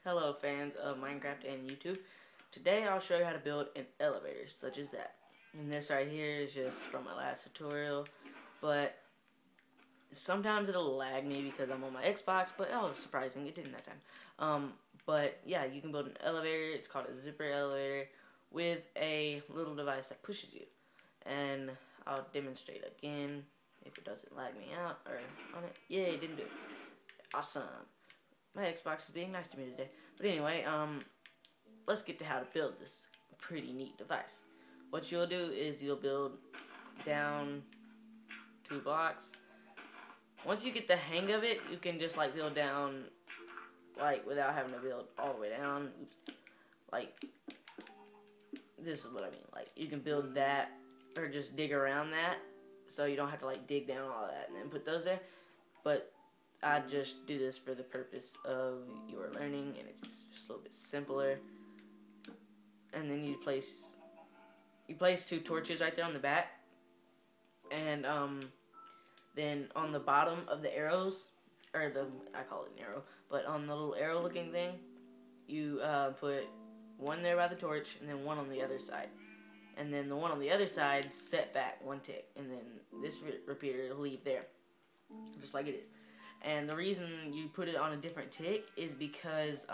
Hello fans of Minecraft and YouTube. Today I'll show you how to build an elevator such as that. And this right here is just from my last tutorial, but sometimes it'll lag me because I'm on my Xbox, but oh, surprising, it didn't that time. But yeah, you can build an elevator. It's called a zipper elevator with a little device that pushes you. And I'll demonstrate again if it doesn't lag me out or on it. Yeah, it didn't do it. Awesome. My Xbox is being nice to me today. But anyway, let's get to how to build this pretty neat device. What you'll do is you'll build down 2 blocks. Once you get the hang of it, you can just like build down like without having to build all the way down. Oops. Like this is what I mean. Like you can build that or just dig around that so you don't have to like dig down all that and then put those there. But I just do this for the purpose of your learning, and it's just a little bit simpler. And then you place 2 torches right there on the back, and then on the bottom of the arrows, or I call it an arrow, but on the little arrow looking thing, you put one there by the torch, and then one on the other side. And then the one on the other side set back 1 tick, and then this repeater will leave there, just like it is. And the reason you put it on a different tick is because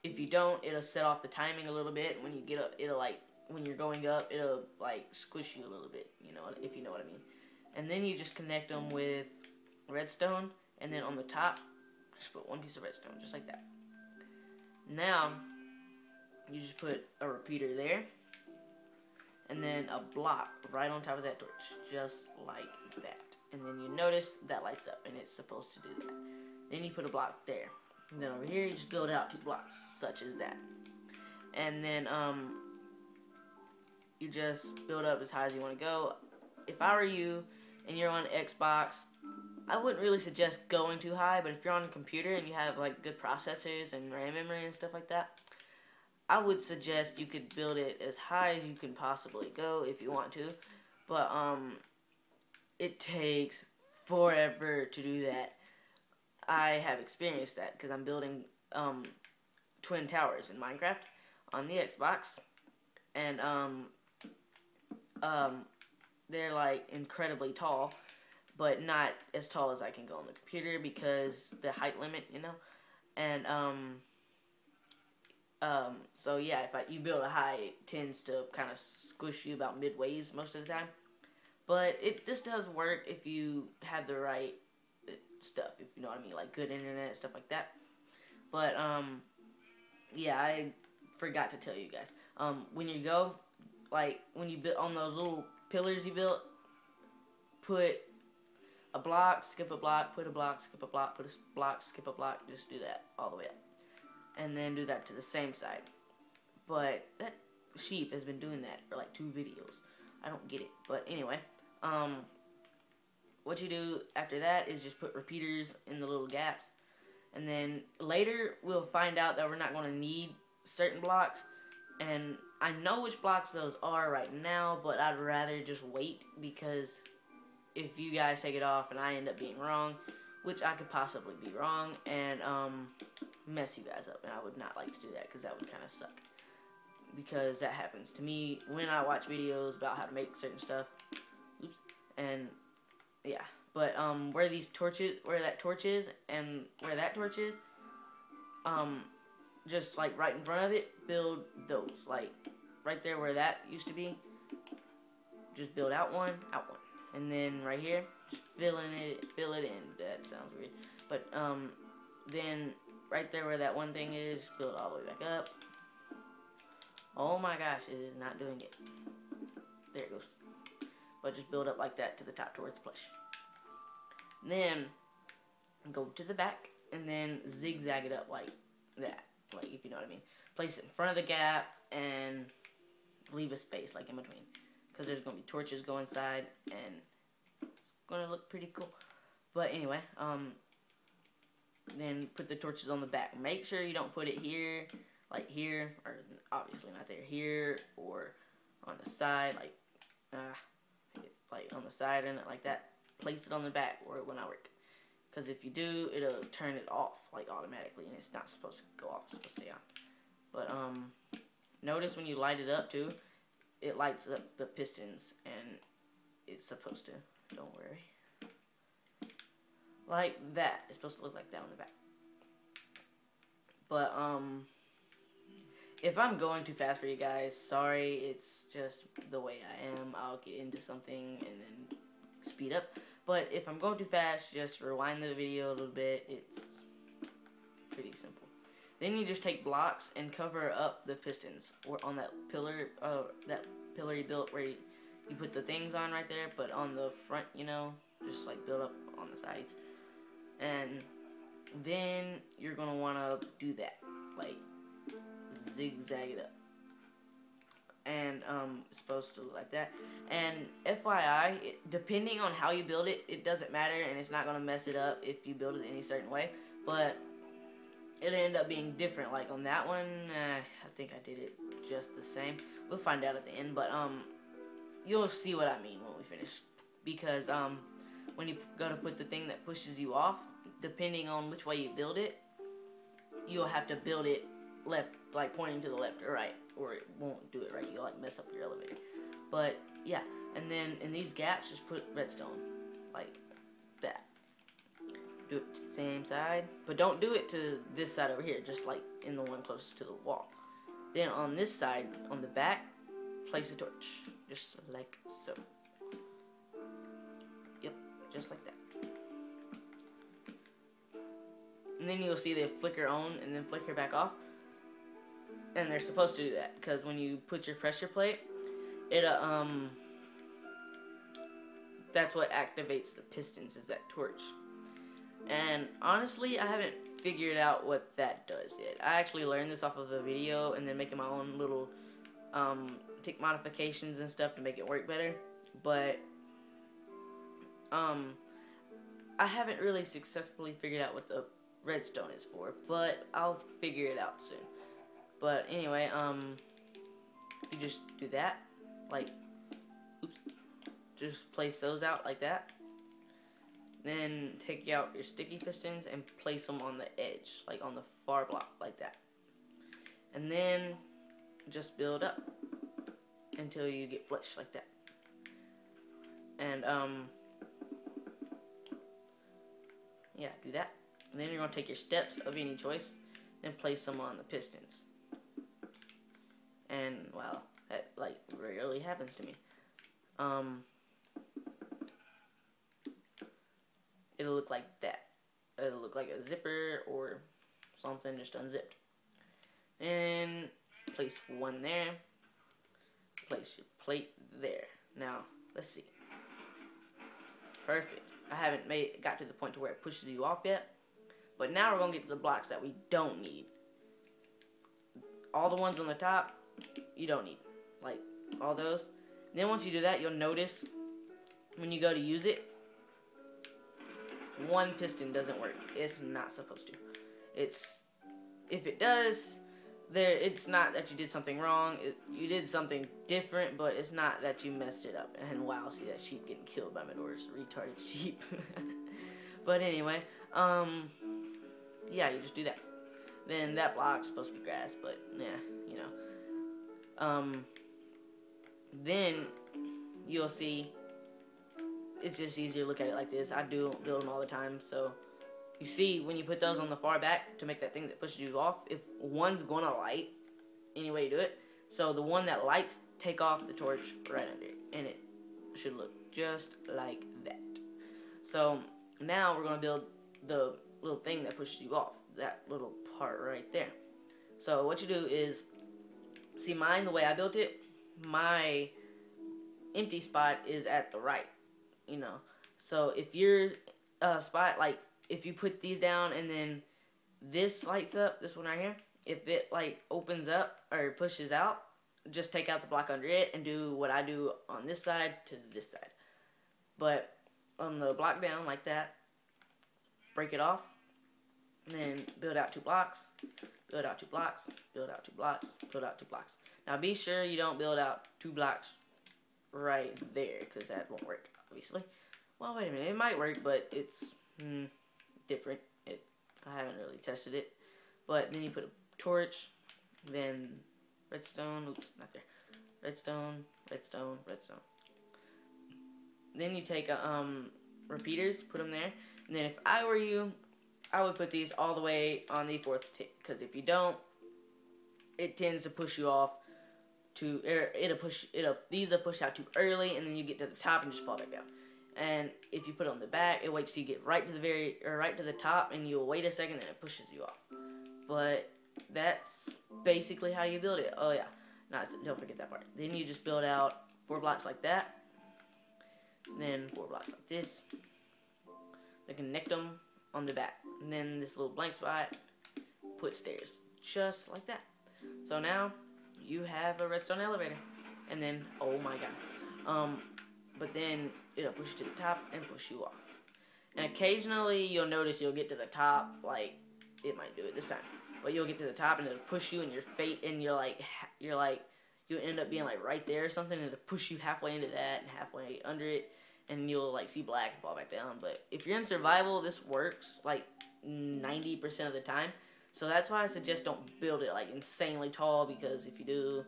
if you don't, it'll set off the timing a little bit. When you get up, it'll like, when you're going up, it'll like squish you a little bit, you know, if you know what I mean. And then you just connect them with redstone, and then on the top, just put 1 piece of redstone, just like that. Now, you just put a repeater there, and then a block right on top of that torch, just like that. And then you notice that lights up, and it's supposed to do that. Then you put a block there. And then over here, you just build out 2 blocks, such as that. And then you just build up as high as you want to go. If I were you, and you're on Xbox, I wouldn't really suggest going too high, but if you're on a computer and you have like good processors and RAM memory and stuff like that, I would suggest you could build it as high as you can possibly go if you want to. But it takes forever to do that. I have experienced that because I'm building twin towers in Minecraft on the Xbox, and they're like incredibly tall, but not as tall as I can go on the computer because the height limit, you know. And so yeah, if you build a high, it tends to kind of squish you about midways most of the time. But this does work if you have the right stuff, if you know what I mean, like good internet, stuff like that. But yeah, I forgot to tell you guys. When you go, like when you build on those little pillars you built, put a block, skip a block, put a block, skip a block, put a block, skip a block. Just do that all the way up, and then do that to the same side. But that sheep has been doing that for like 2 videos. I don't get it. But anyway, what you do after that is just put repeaters in the little gaps. And then later we'll find out that we're not going to need certain blocks. And I know which blocks those are right now, but I'd rather just wait, because if you guys take it off and I end up being wrong, which I could possibly be wrong, and mess you guys up, and I would not like to do that because that would kind of suck. Because that happens to me when I watch videos about how to make certain stuff. Oops. And yeah, but where that torch is, and where that torch is, just like right in front of it, build those. Like right there where that used to be, just build out one, and then right here, just fill it in. That sounds weird, but then right there where that one thing is, build all the way back up. Oh my gosh, it is not doing it. There it goes. But just build up like that to the top towards flush. Then go to the back and then zigzag it up like that. Like, if you know what I mean. Place it in front of the gap and leave a space like in between, because there's going to be torches go inside and it's going to look pretty cool. But anyway, then put the torches on the back. Make sure you don't put it here, like here, or obviously not there, here, or on the side, like on the side and like that. Place it on the back or it will not work, because if you do, it'll turn it off like automatically, and it's not supposed to go off. It's supposed to stay on. But notice when you light it up too, it lights up the pistons, and it's supposed to. Don't worry. Like that. It's supposed to look like that on the back. But if I'm going too fast for you guys, sorry. It's just the way I am. I'll get into something and then speed up. But if I'm going too fast, just rewind the video a little bit. It's pretty simple. Then you just take blocks and cover up the pistons or on that pillar you built where you put the things on right there, but on the front, you know, just like build up on the sides. And then you're gonna wanna do that, like zigzag it up. And it's supposed to look like that. And FYI, depending on how you build it, it doesn't matter, and it's not gonna mess it up if you build it any certain way. But it'll end up being different. Like on that one, I think I did it just the same. We'll find out at the end, but you'll see what I mean when we finish. Because when you go to put the thing that pushes you off, depending on which way you build it, you'll have to build it left, like pointing to the left or right, or it won't do it right. You'll like mess up your elevator. But yeah, and then in these gaps, just put redstone, like that. Do it to the same side, but don't do it to this side over here, just like in the one closest to the wall. Then on this side, on the back, place a torch, just like so. Yep, just like that. And then you'll see they flicker on and then flicker back off. And they're supposed to do that, because when you put your pressure plate, it that's what activates the pistons, is that torch. And honestly, I haven't figured out what that does yet. I actually learned this off of a video and then making my own little tick modifications and stuff to make it work better. But I haven't really successfully figured out what the redstone is for, but I'll figure it out soon. But anyway, you just do that, like, oops, just place those out like that. Then take out your sticky pistons and place them on the edge, like on the far block, like that. And then just build up until you get flush, like that. And yeah, do that. And then you're gonna take your steps of any choice and place them on the pistons. And wow, that like rarely happens to me. It'll look like that. It'll look like a zipper or something just unzipped. And place one there. Place your plate there. Now, let's see. Perfect. I haven't got to the point to where it pushes you off yet. But now we're going to get to the blocks that we don't need. All the ones on the top, you don't need. Like, all those. And then once you do that, you'll notice when you go to use it, one piston doesn't work. It's not supposed to. If it does, it's not that you did something wrong. You did something different, but it's not that you messed it up. And wow, see that sheep getting killed by my doors. Retarded sheep. But anyway, yeah, you just do that. Then that block's supposed to be grass, but yeah, you know. Then you'll see it's just easier to look at it like this. I do build them all the time, so you see when you put those on the far back to make that thing that pushes you off, if one's gonna light, any way you do it, so the one that lights, take off the torch right under it, and it should look just like that. So now we're gonna build the little thing that pushes you off, that little part right there. So what you do is, see mine, the way I built it, my empty spot is at the right, you know. So if your spot, like if you put these down and then this lights up, this one right here, if it like opens up or pushes out, just take out the block under it and do what I do on this side to this side. But on the block down like that, break it off, and then build out 2 blocks, build out 2 blocks, build out 2 blocks, build out 2 blocks. Now be sure you don't build out 2 blocks right there, because that won't work, obviously. Well, wait a minute, it might work, but it's different. I haven't really tested it. But then you put a torch, then redstone, oops, not there. Redstone, redstone, redstone. Then you take repeaters, put them there. And then if I were you, I would put these all the way on the 4th tick. Because if you don't, it tends to push you off to, these will push out too early, and then you get to the top and just fall back down. And if you put it on the back, it waits till you get right to the top, and you'll wait a second, and it pushes you off. But that's basically how you build it. Oh yeah, don't forget that part. Then you just build out 4 blocks like that, and then 4 blocks like this. Then connect them on the back, and then this little blank spot, put stairs, just like that. So now you have a redstone elevator, and then oh my god, but then it'll push you to the top and push you off. And occasionally you'll notice you'll get to the top, like it might do it this time, but you'll get to the top and it'll push you, and your fate, and you'll end up being like right there or something, and it'll push you halfway into that and halfway under it, and you'll like see black and fall back down. But if you're in survival, this works like 90% of the time. So that's why I suggest don't build it like insanely tall, because if you do,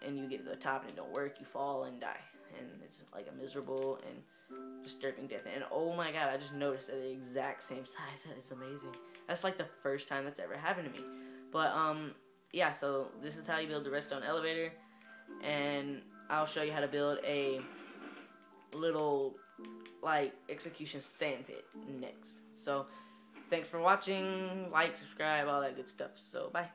and you get to the top and it don't work, you fall and die, and it's like a miserable and disturbing death. And oh my god, I just noticed they're the exact same size. That is amazing. That's like the first time that's ever happened to me. But yeah, so this is how you build the redstone elevator, and I'll show you how to build a little like execution sand pit next. So thanks for watching, like, subscribe, all that good stuff. So bye.